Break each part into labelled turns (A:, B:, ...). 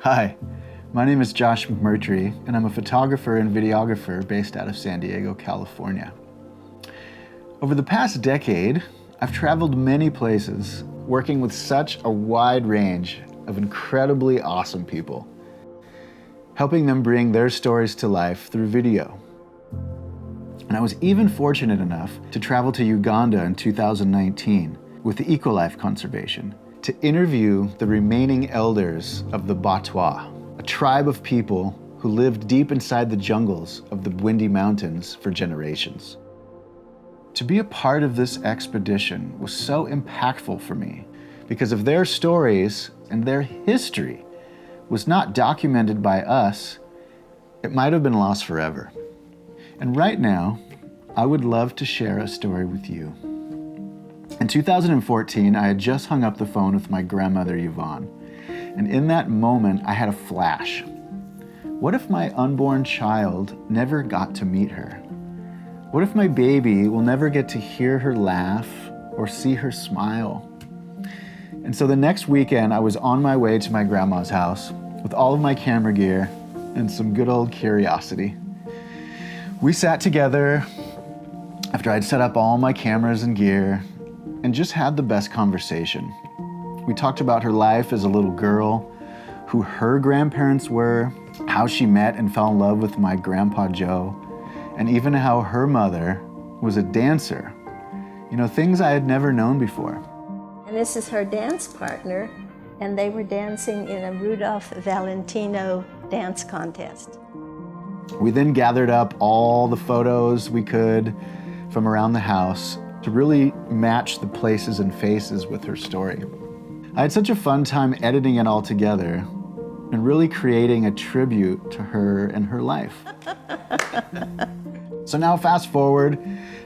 A: Hi, my name is Josh McMurtrie, and I'm a photographer and videographer based out of San Diego, California. Over the past decade, I've traveled many places, working with such a wide range of incredibly awesome people, helping them bring their stories to life through video. And I was even fortunate enough to travel to Uganda in 2019 with the Ecolife Conservation to interview the remaining elders of the Batwa, a tribe of people who lived deep inside the jungles of the Windy Mountains for generations. To be a part of this expedition was so impactful for me because of their stories and their history was not documented by us. It might have been lost forever. And right now, I would love to share a story with you. In 2014, I had just hung up the phone with my grandmother, Yvonne. And in that moment, I had a flash. What if my unborn child never got to meet her? What if my baby will never get to hear her laugh or see her smile? And so the next weekend, I was on my way to my grandma's house with all of my camera gear and some good old curiosity. We sat together after I'd set up all my cameras and gear and just had the best conversation. We talked about her life as a little girl, who her grandparents were, how she met and fell in love with my grandpa Joe, and even how her mother was a dancer. You know, things I had never known before.
B: And this is her dance partner, and they were dancing in a Rudolph Valentino dance contest.
A: We then gathered up all the photos we could from around the house to really match the places and faces with her story. I had such a fun time editing it all together and really creating a tribute to her and her life. So now fast forward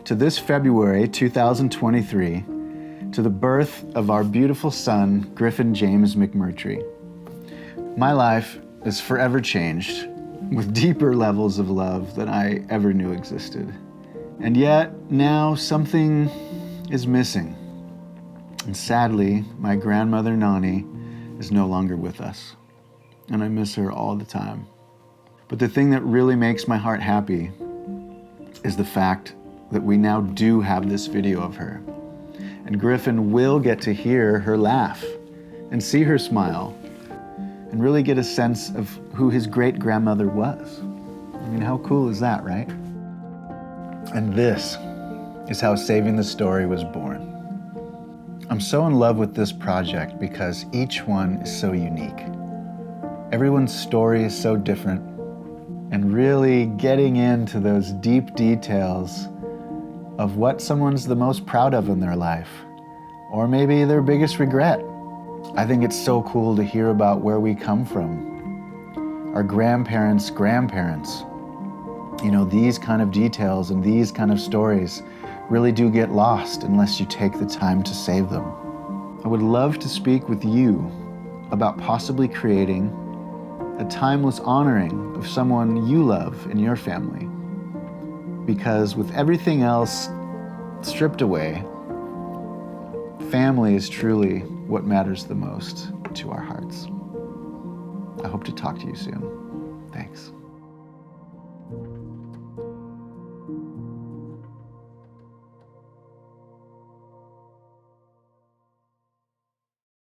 A: to this February 2023, to the birth of our beautiful son, Griffin James McMurtrie. My life is forever changed with deeper levels of love than I ever knew existed. And yet now something is missing. And sadly, my grandmother Nani is no longer with us. And I miss her all the time. But the thing that really makes my heart happy is the fact that we now do have this video of her. And Griffin will get to hear her laugh and see her smile and really get a sense of who his great-grandmother was. I mean, how cool is that, right? And this is how Saving the Story was born. I'm so in love with this project because each one is so unique. Everyone's story is so different, and really getting into those deep details of what someone's the most proud of in their life, or maybe their biggest regret. I think it's so cool to hear about where we come from, our grandparents' grandparents. You know, these kind of details and these kind of stories really do get lost unless you take the time to save them. I would love to speak with you about possibly creating a timeless honoring of someone you love in your family. Because with everything else stripped away, family is truly what matters the most to our hearts. I hope to talk to you soon. Thanks.